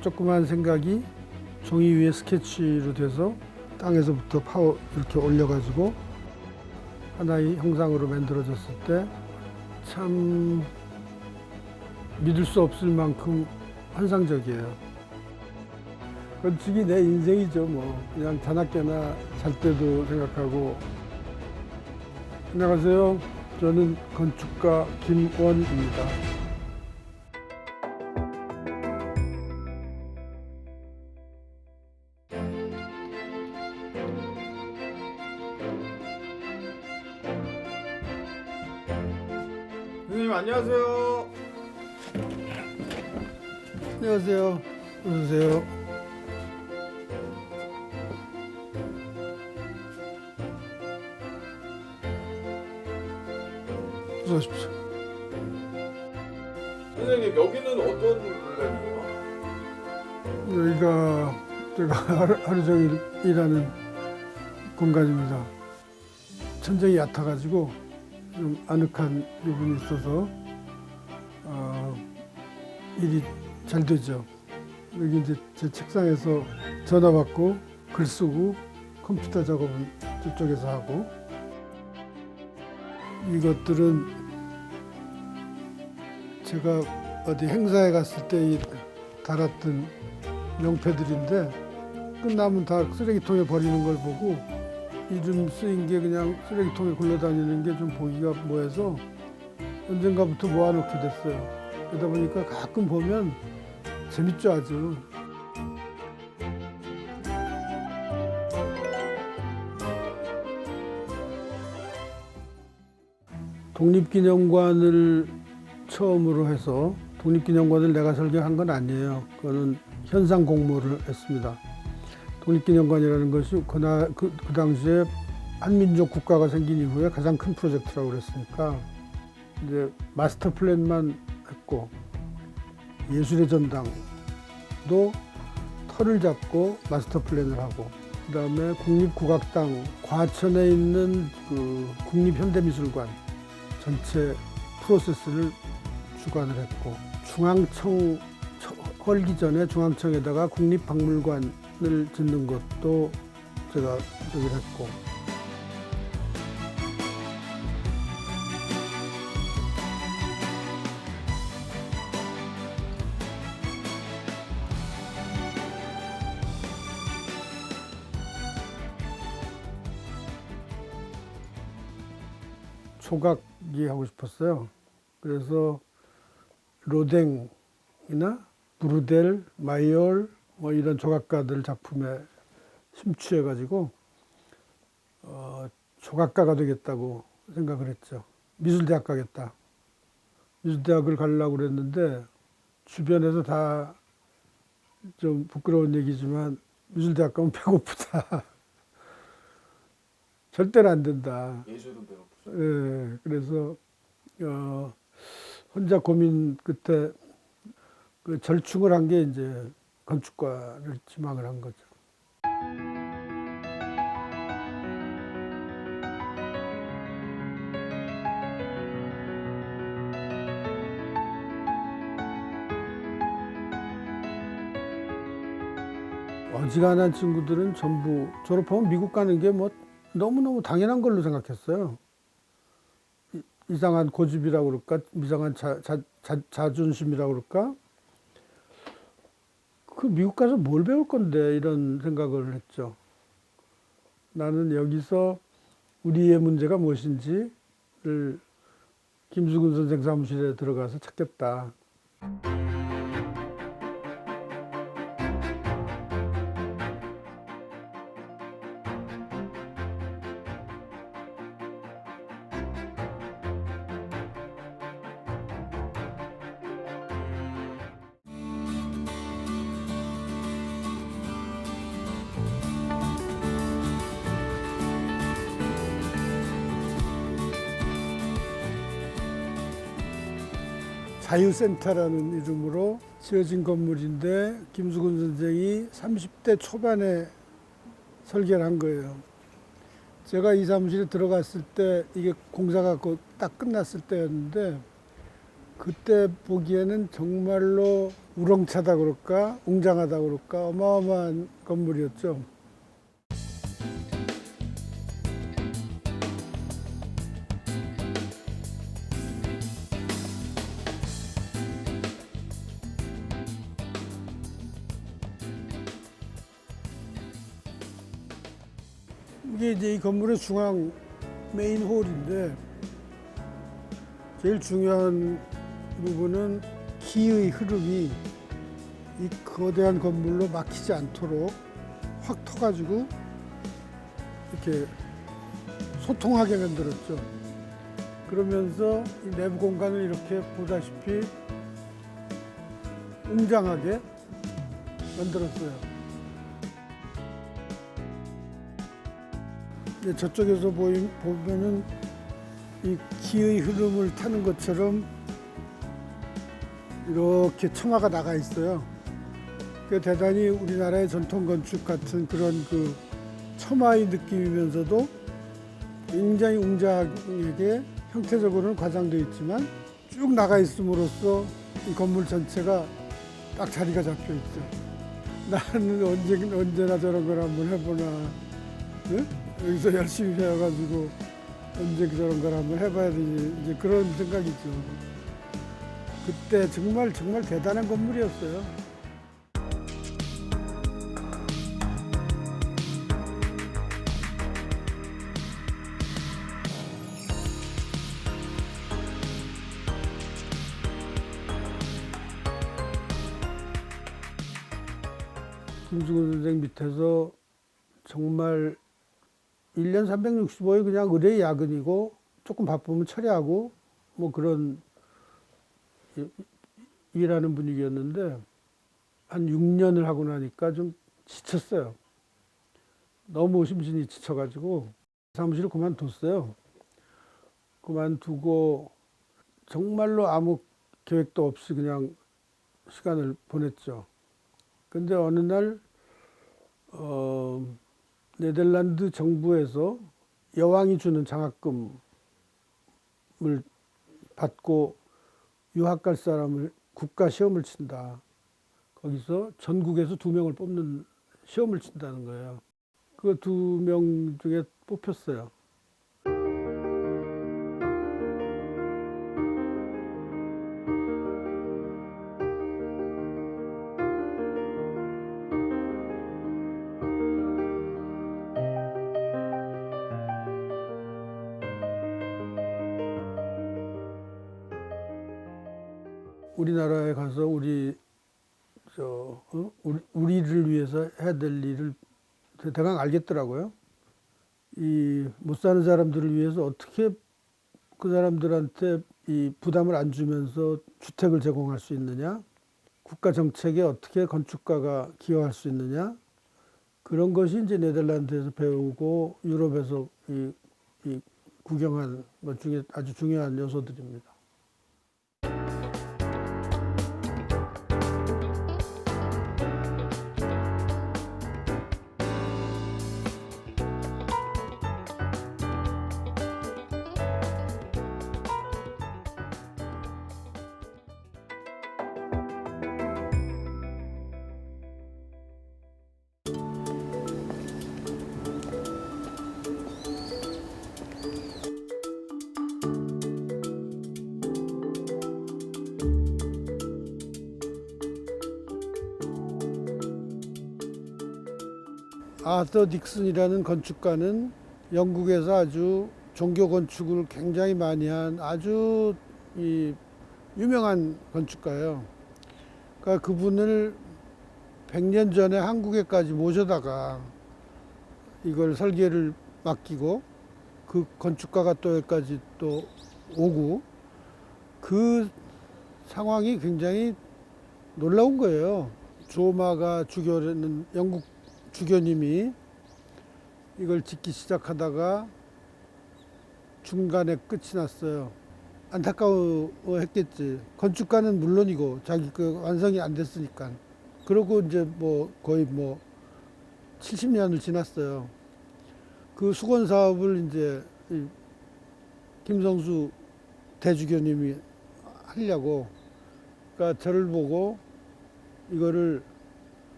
조그만 생각이 종이 위에 스케치로 돼서 땅에서부터 파워 이렇게 올려가지고 하나의 형상으로 만들어졌을 때 참 믿을 수 없을 만큼 환상적이에요. 건축이 내 인생이죠. 뭐 그냥 자나깨나 잘 때도 생각하고. 안녕하세요. 저는 건축가 김원입니다. 선생님 안녕하세요. 안녕하세요. 어서 오세요. 어서 오십시오. 선생님 여기는 어떤 공간이에요? 여기가 제가 하루 종일 일하는 공간입니다. 천정이 얕아가지고 좀 아늑한 부분이 있어서 일이 잘 되죠. 여기 이제 제 책상에서 전화 받고 글 쓰고 컴퓨터 작업은 저쪽에서 하고, 이것들은 제가 어디 행사에 갔을 때 달았던 명패들인데 끝나면 다 쓰레기통에 버리는 걸 보고 이름 쓰인 게 그냥 쓰레기통에 굴러다니는 게 좀 보기가 뭐해서 언젠가부터 모아놓게 됐어요. 그러다 보니까 가끔 보면 재밌죠, 아주. 독립기념관을 처음으로 해서, 독립기념관을 내가 설계한 건 아니에요. 그거는 현상 공모를 했습니다. 독립기념관이라는 것이 그 당시에 한민족 국가가 생긴 이후에 가장 큰 프로젝트라고 그랬으니까 이제 마스터 플랜만 했고, 예술의 전당도 터를 잡고 마스터 플랜을 하고, 그다음에 국립국악당 과천에 있는 그 국립현대미술관 전체 프로세스를 주관을 했고, 중앙청 헐기 전에 중앙청에다가 국립박물관을 짓는 것도 제가 저기를 했고, 조각이 하고 싶었어요. 그래서 로댕이나 브루델, 마이올 뭐 이런 조각가들 작품에 심취해가지고 조각가가 되겠다고 생각을 했죠. 미술대학 가겠다. 미술대학을 가려고 그랬는데 주변에서 다 좀 부끄러운 얘기지만 미술대학 가면 배고프다. 절대로 안 된다. 예술은 배고프죠. 예, 그래서 혼자 고민 끝에 그 절충을 한 게 이제 건축과를 지망을 한 거죠. 어지간한 친구들은 전부 졸업하면 미국 가는 게 뭐 너무너무 당연한 걸로 생각했어요. 이상한 고집이라고 그럴까? 이상한 자존심이라고 그럴까? 그 미국 가서 뭘 배울 건데, 이런 생각을 했죠. 나는 여기서 우리의 문제가 무엇인지를 김수근 선생 사무실에 들어가서 찾겠다. 자유센터라는 이름으로 지어진 건물인데, 김수근 선생이 30대 초반에 설계를 한 거예요. 제가 이 사무실에 들어갔을 때 이게 공사가 딱 끝났을 때였는데, 그때 보기에는 정말로 우렁차다 그럴까, 웅장하다 그럴까, 어마어마한 건물이었죠. 이게 이제 이 건물의 중앙 메인 홀인데 제일 중요한 부분은 기의 흐름이 이 거대한 건물로 막히지 않도록 확 터가지고 이렇게 소통하게 만들었죠. 그러면서 이 내부 공간을 이렇게 보다시피 웅장하게 만들었어요. 저쪽에서 보면은 이 기의 흐름을 타는 것처럼 이렇게 청하가 나가 있어요. 그 대단히 우리나라의 전통 건축 같은 그런 그 첨화의 느낌이면서도 굉장히 웅장하게 형태적으로는 과장되어 있지만 쭉 나가 있음으로써 이 건물 전체가 딱 자리가 잡혀 있죠. 나는 언제나 저런 걸 한번 해보나. 네? 여기서 열심히 배워가지고 언제 저런 걸 한번 해봐야 되지, 이제 그런 생각이죠. 그때 정말 대단한 건물이었어요. 김수근 선생 밑에서 정말 1년 365일 그냥 의뢰 야근이고 조금 바쁘면 처리하고 뭐 그런 일하는 분위기였는데 한 6년을 하고 나니까 좀 지쳤어요. 너무 심신이 지쳐가지고 사무실을 그만뒀어요. 그만두고 정말로 아무 계획도 없이 그냥 시간을 보냈죠. 근데 어느 날 네덜란드 정부에서 여왕이 주는 장학금을 받고 유학 갈 사람을 국가 시험을 친다. 거기서 전국에서 2명을 뽑는 시험을 친다는 거예요. 그 2명 중에 뽑혔어요. 우리나라에 가서 우리를 위해서 해야 될 일을 대강 알겠더라고요. 이 못 사는 사람들을 위해서 어떻게 그 사람들한테 이 부담을 안 주면서 주택을 제공할 수 있느냐, 국가 정책에 어떻게 건축가가 기여할 수 있느냐, 그런 것이 이제 네덜란드에서 배우고 유럽에서 이 구경한 것 중에 아주 중요한 요소들입니다. 아서 닉슨이라는 건축가는 영국에서 아주 종교 건축을 굉장히 많이 한 아주 유명한 건축가예요. 그러니까 그분을 100년 전에 한국에까지 모셔다가 이걸 설계를 맡기고 그 건축가가 또 여기까지 또 오고 그 상황이 굉장히 놀라운 거예요. 조마가 주교라는 영국 주교님이 이걸 짓기 시작하다가 중간에 끝이 났어요. 안타까워했겠지. 건축가는 물론이고 자기 그 완성이 안 됐으니까. 그러고 이제 뭐 거의 뭐 70년을 지났어요. 그 수건 사업을 이제 김성수 대주교님이 하려고, 그러니까 저를 보고 이거를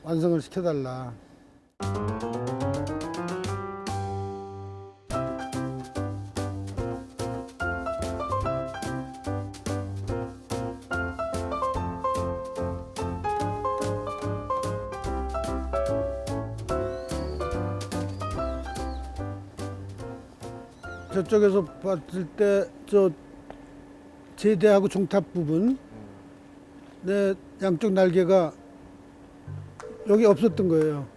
완성을 시켜달라. 저쪽에서 봤을 때 저 제대하고 종탑 부분 내 양쪽 날개가 여기 없었던 거예요.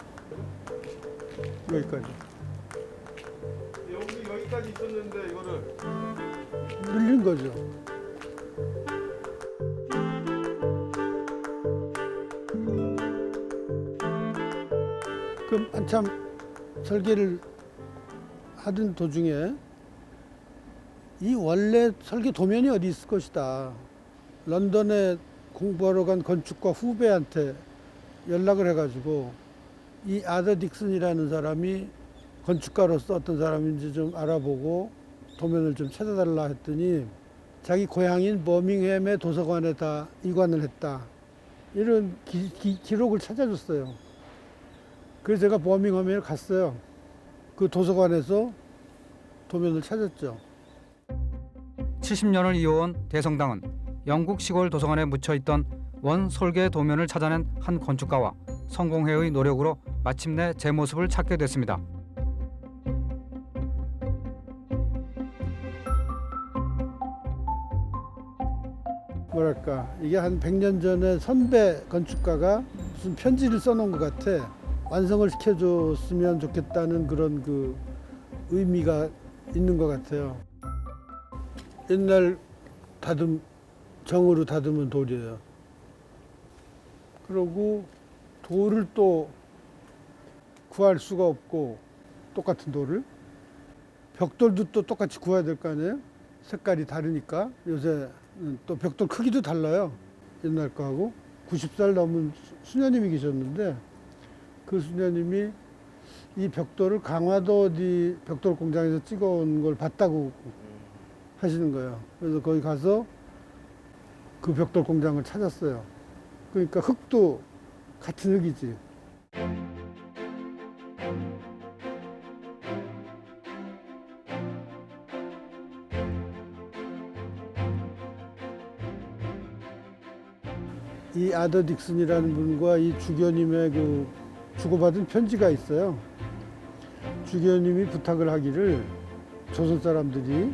여기까지 여기까지 있었는데 이거를 늘린 거죠. 그럼 한참 설계를 하던 도중에 이 원래 설계 도면이 어디 있을 것이다. 런던에 공부하러 간 건축가 후배한테 연락을 해가지고 이 아더 딕슨이라는 사람이 건축가로서 어떤 사람인지 좀 알아보고 도면을 좀 찾아달라 했더니 자기 고향인 버밍햄의 도서관에 다 이관을 했다. 이런 기록을 찾아줬어요. 그래서 제가 버밍햄에 갔어요. 그 도서관에서 도면을 찾았죠. 70년을 이어온 대성당은 영국 시골 도서관에 묻혀있던 원 설계 도면을 찾아낸 한 건축가와 성공회의 노력으로 마침내 제 모습을 찾게 됐습니다. 뭐랄까 이게 한 100년 전에 선배 건축가가 무슨 편지를 써놓은 것 같아. 완성을 시켜줬으면 좋겠다는 그런 그 의미가 있는 것 같아요. 옛날 정으로 다듬은 돌이에요. 그리고 돌을 또 구할 수가 없고 똑같은 돌을 벽돌도 또 똑같이 구해야 될 거 아니에요? 색깔이 다르니까 요새 또 벽돌 크기도 달라요. 옛날 거하고 90살 넘은 수녀님이 계셨는데 그 수녀님이 이 벽돌을 강화도 어디 벽돌 공장에서 찍어온 걸 봤다고 하시는 거예요. 그래서 거기 가서 그 벽돌 공장을 찾았어요. 그러니까 흙도 같은 흙이지. 이 아더 딕슨이라는 분과 이 주교님의 그 주고받은 편지가 있어요. 주교님이 부탁을 하기를 조선 사람들이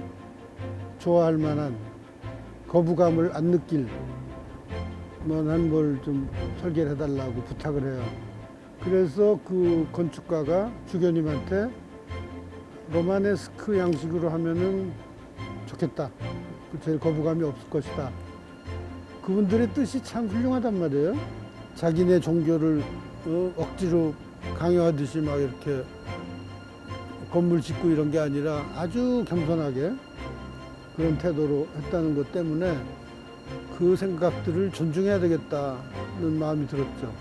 좋아할 만한 거부감을 안 느낄 만한 걸 좀 설계를 해달라고 부탁을 해요. 그래서 그 건축가가 주교님한테 로마네스크 양식으로 하면은 좋겠다. 제일 거부감이 없을 것이다. 그분들의 뜻이 참 훌륭하단 말이에요. 자기네 종교를 억지로 강요하듯이 막 이렇게 건물 짓고 이런 게 아니라 아주 겸손하게 그런 태도로 했다는 것 때문에 그 생각들을 존중해야 되겠다는 마음이 들었죠.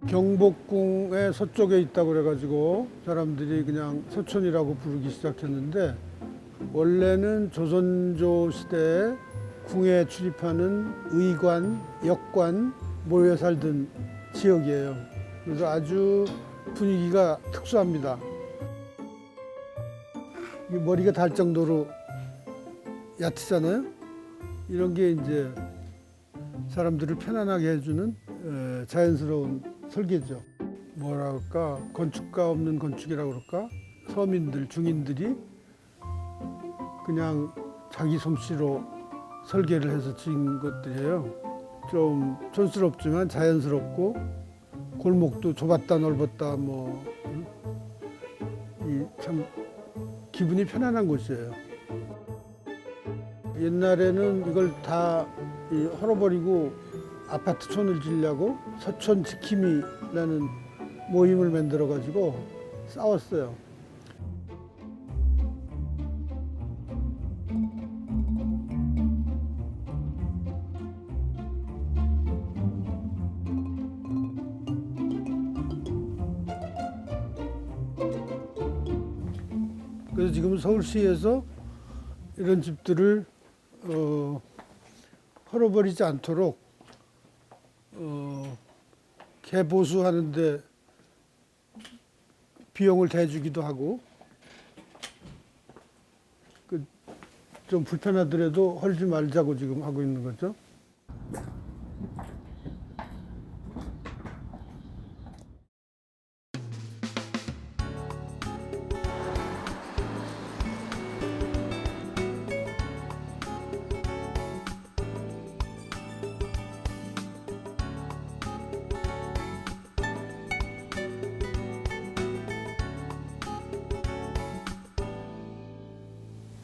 경복궁의 서쪽에 있다고 그래가지고 사람들이 그냥 서촌이라고 부르기 시작했는데 원래는 조선조 시대에 궁에 출입하는 의관, 역관 모여 살던 지역이에요. 그래서 아주 분위기가 특수합니다. 머리가 달 정도로 얕잖아요. 이런 게 이제 사람들을 편안하게 해주는 자연스러운 설계죠. 뭐랄까 건축가 없는 건축이라고 그럴까? 서민들, 중인들이 그냥 자기 솜씨로 설계를 해서 지은 것들이에요. 좀 촌스럽지만 자연스럽고 골목도 좁았다 넓었다 뭐 참 기분이 편안한 곳이에요. 옛날에는 이걸 다 헐어버리고 아파트촌을 지으려고 서촌 지킴이라는 모임을 만들어 가지고 싸웠어요. 그래서 지금 서울시에서 이런 집들을 헐어버리지 않도록 개보수하는데 비용을 대주기도 하고 좀 불편하더라도 헐지 말자고 지금 하고 있는 거죠.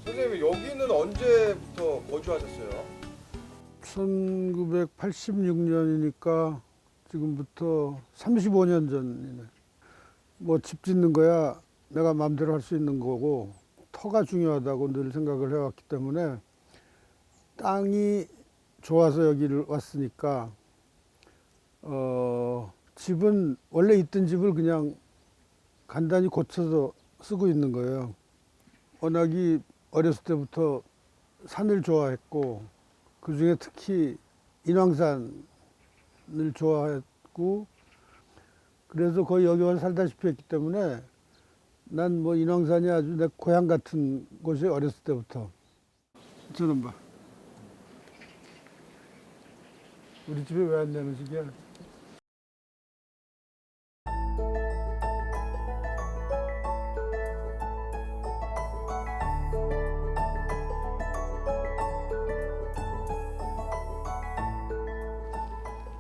선생님 여기는 언제부터 거주하셨어요? 1986년이니까 지금부터 35년 전이네. 뭐 집 짓는 거야 내가 마음대로 할 수 있는 거고 터가 중요하다고 늘 생각을 해왔기 때문에 땅이 좋아서 여기를 왔으니까 집은 원래 있던 집을 그냥 간단히 고쳐서 쓰고 있는 거예요. 워낙이 어렸을 때부터 산을 좋아했고 그중에 특히 인왕산을 좋아했고 그래서 거의 여기 와서 살다시피 했기 때문에 난 뭐 인왕산이 아주 내 고향 같은 곳이 어렸을 때부터. 저는 봐. 우리 집에 왜 안 내는 식이야?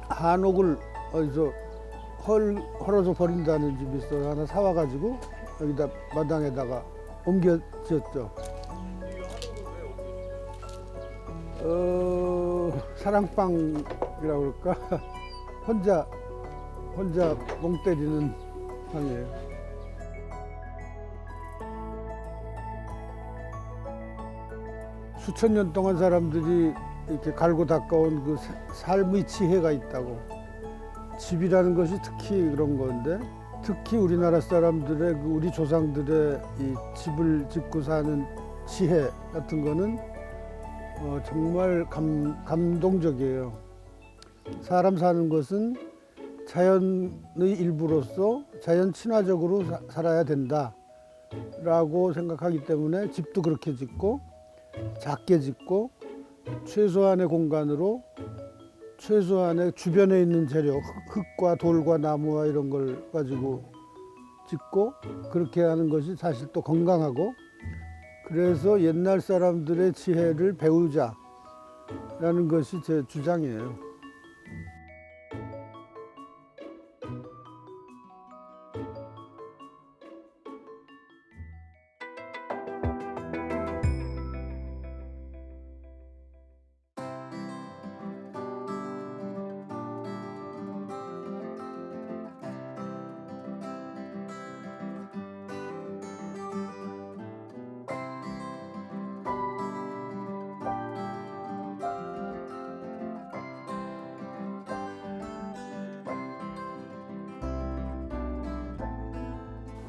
한옥을 어디서 헐어서 버린다는 집이 있어. 하나 사와가지고 여기다 마당에다가 옮겨 지었죠. 사랑방이라고 그럴까? 혼자 멍 때리는 방이에요. 수천 년 동안 사람들이 이렇게 갈고 닦아온 그 삶의 지혜가 있다고. 집이라는 것이 특히 그런 건데, 특히 우리나라 사람들의 우리 조상들의 이 집을 짓고 사는 지혜 같은 거는 정말 감동적이에요. 사람 사는 것은 자연의 일부로서 자연 친화적으로 살아야 된다라고 생각하기 때문에 집도 그렇게 짓고 작게 짓고 최소한의 공간으로 최소한의 주변에 있는 재료, 흙과 돌과 나무와 이런 걸 가지고 짓고 그렇게 하는 것이 사실 또 건강하고 그래서 옛날 사람들의 지혜를 배우자라는 것이 제 주장이에요.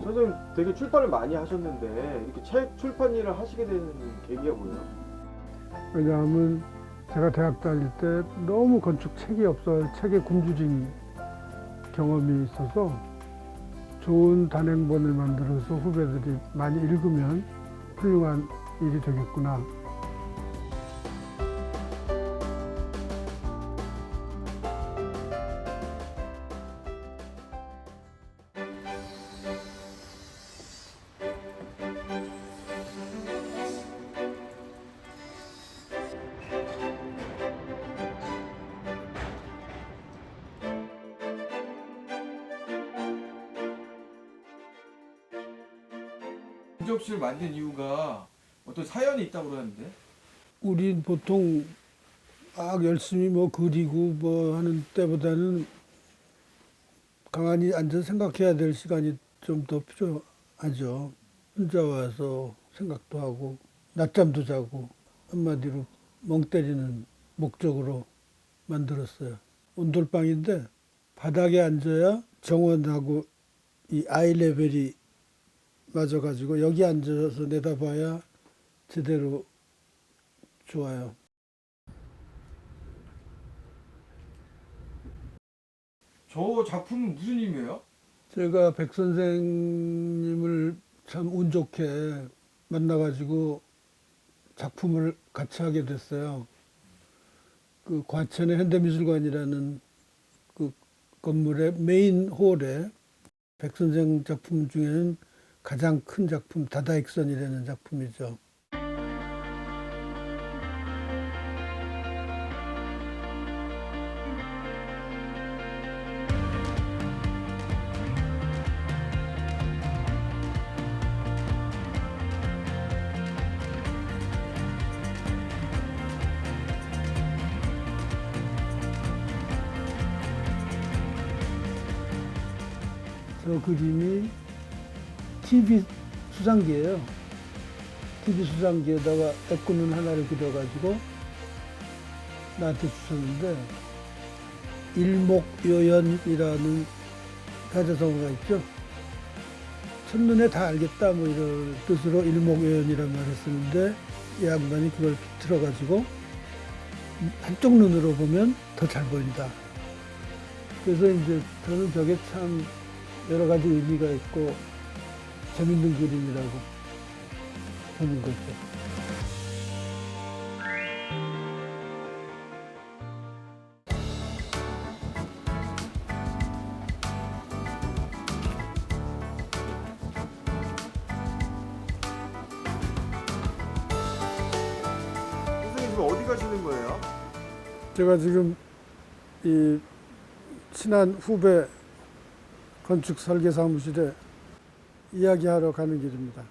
선생님 되게 출판을 많이 하셨는데 이렇게 책 출판 일을 하시게 되는 계기가 뭐예요? 왜냐하면 제가 대학 다닐 때 너무 건축 책이 없어 책에 굶주린 경험이 있어서 좋은 단행본을 만들어서 후배들이 많이 읽으면 훌륭한 일이 되겠구나. 문접시를 만든 이유가 어떤 사연이 있다고 그러는데? 우린 보통 막 열심히 뭐 그리고 뭐 하는 때보다는 가만히 앉아서 생각해야 될 시간이 좀 더 필요하죠. 혼자 와서 생각도 하고 낮잠도 자고 한마디로 멍 때리는 목적으로 만들었어요. 온돌방인데 바닥에 앉아야 정원하고 이 아이 레벨이 맞아가지고 여기 앉아서 내다봐야 제대로 좋아요. 저 작품은 무슨 의미예요? 제가 백 선생님을 참 운 좋게 만나가지고 작품을 같이 하게 됐어요. 그 과천의 현대미술관이라는 그 건물의 메인 홀에 백 선생 작품 중에는 가장 큰 작품 다다익선이라는 작품이죠. 저 그림이 TV 수상기예요. TV 수상기에다가 애꾸눈 하나를 그려가지고 나한테 주셨는데 일목요연이라는 사자성어가 있죠. 첫눈에 다 알겠다 뭐 이런 뜻으로 일목요연이라는 말을 쓰는데 이 양반이 그걸 비틀어가지고 한쪽 눈으로 보면 더 잘 보인다. 그래서 이제 저는 저게 참 여러 가지 의미가 있고 재밌는 그림이라고 보는 거죠. 선생님 지금 어디 가시는 거예요? 제가 지금 이 친한 후배 건축 설계 사무실에 이야기하러 가는 길입니다.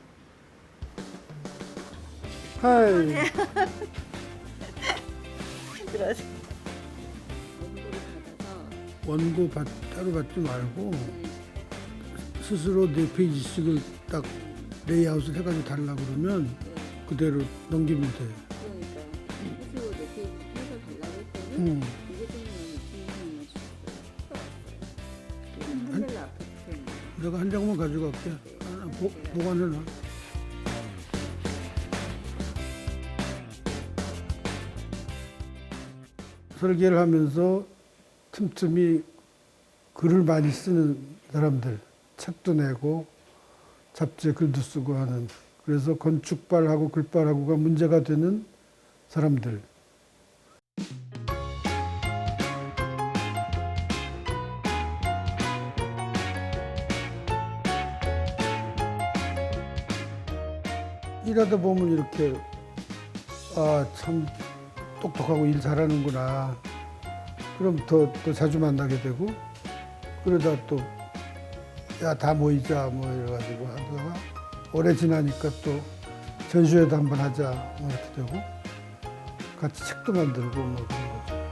하이. 원고 따로 받지 말고 스스로 4페이지씩을 딱 레이아웃을 해가지고 달라고 그러면 그대로 넘기면 돼요. 그러니까요. 스스로 내 페이지 해서 달라고 했더니 이게 좀 핸들러 앞에 붙어있는 내가 한 장만 가지고 갈게. 하나 보관해놔. 설계를 하면서 틈틈이 글을 많이 쓰는 사람들, 책도 내고 잡지에 글도 쓰고 하는, 그래서 건축발하고 글발하고가 문제가 되는 사람들. 일하다 보면 이렇게 참 똑똑하고 일 잘하는구나. 그럼 더 자주 만나게 되고, 그러다 또 야 다 모이자 뭐 이래가지고 하다가 오래 지나니까 또 전시회도 한번 하자 뭐 이렇게 되고 같이 책도 만들고 뭐 그런 거죠.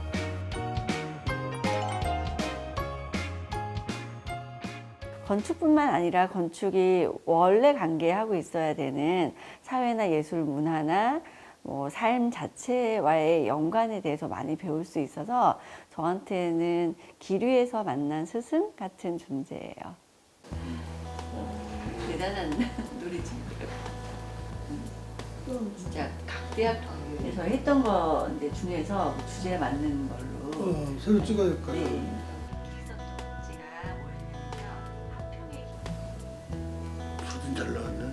건축뿐만 아니라 건축이 원래 관계하고 있어야 되는 사회나 예술, 문화나 뭐 삶 자체와의 연관에 대해서 많이 배울 수 있어서 저한테는 길 위에서 만난 스승 같은 존재예요. 대단한 놀이친구예요. 진짜 각 대학에서 했던 거 중에서 주제에 맞는 걸로. 새로 찍어야 될까요? 네. 기석동지가 뭐였냐면요. 하평의 사진 잘 나왔네.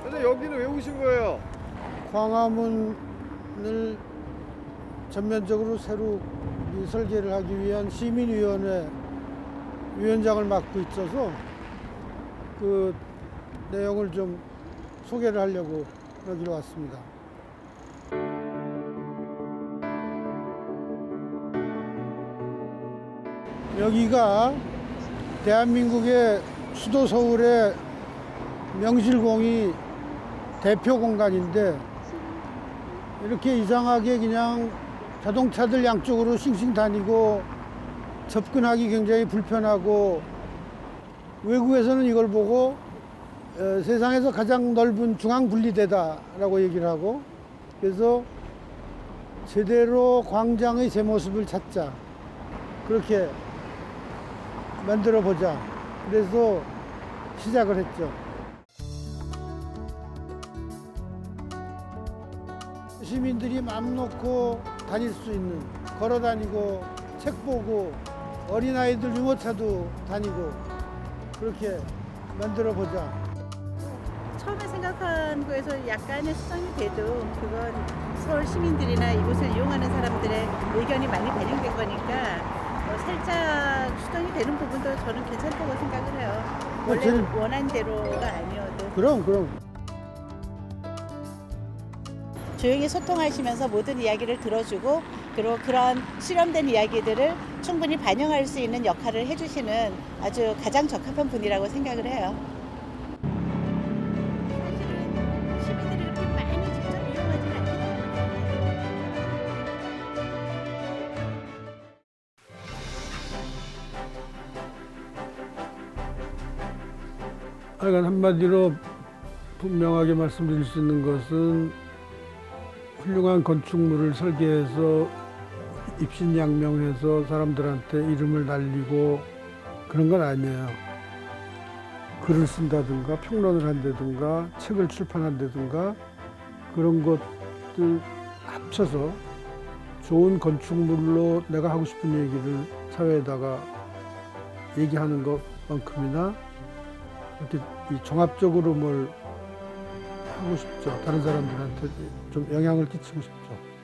선생님 여기는 왜 오신 거예요? 광화문을 전면적으로 새로 이 설계를 하기 위한 시민위원회 위원장을 맡고 있어서 그 내용을 좀 소개를 하려고 여기로 왔습니다. 여기가 대한민국의 수도 서울의 명실공히 대표 공간인데 이렇게 이상하게 그냥 자동차들 양쪽으로 싱싱 다니고 접근하기 굉장히 불편하고 외국에서는 이걸 보고 세상에서 가장 넓은 중앙 분리대다라고 얘기를 하고 그래서 제대로 광장의 제 모습을 찾자 그렇게 만들어 보자 그래서 시작을 했죠. 시민들이 마음 놓고 다닐 수 있는 걸어 다니고 책 보고 어린아이들 유모차도 다니고 그렇게 만들어 보자. 처음에 생각한 거에서 약간의 수정이 돼도 그건 서울 시민들이나 이곳을 이용하는 사람들의 의견이 많이 반영된 거니까 살짝 수정이 되는 부분도 저는 괜찮다고 생각을 해요. 원래 제일- 원한 대로가 아니어도 그럼 조용히 소통하시면서 모든 이야기를 들어주고 그리고 그런 수렴된 이야기들을 충분히 반영할 수 있는 역할을 해주시는 아주 가장 적합한 분이라고 생각을 해요. 사실은 시민들이 그렇게 많이 직접 이용하진 않기 때문에 하여간 한마디로 분명하게 말씀드릴 수 있는 것은 훌륭한 건축물을 설계해서 입신양명해서 사람들한테 이름을 날리고 그런 건 아니에요. 글을 쓴다든가 평론을 한다든가 책을 출판한다든가 그런 것들 합쳐서 좋은 건축물로 내가 하고 싶은 얘기를 사회에다가 얘기하는 것만큼이나 이렇게 이 종합적으로 뭘 하고 싶죠. 다른 사람들한테 좀 영향을 끼치고 싶죠.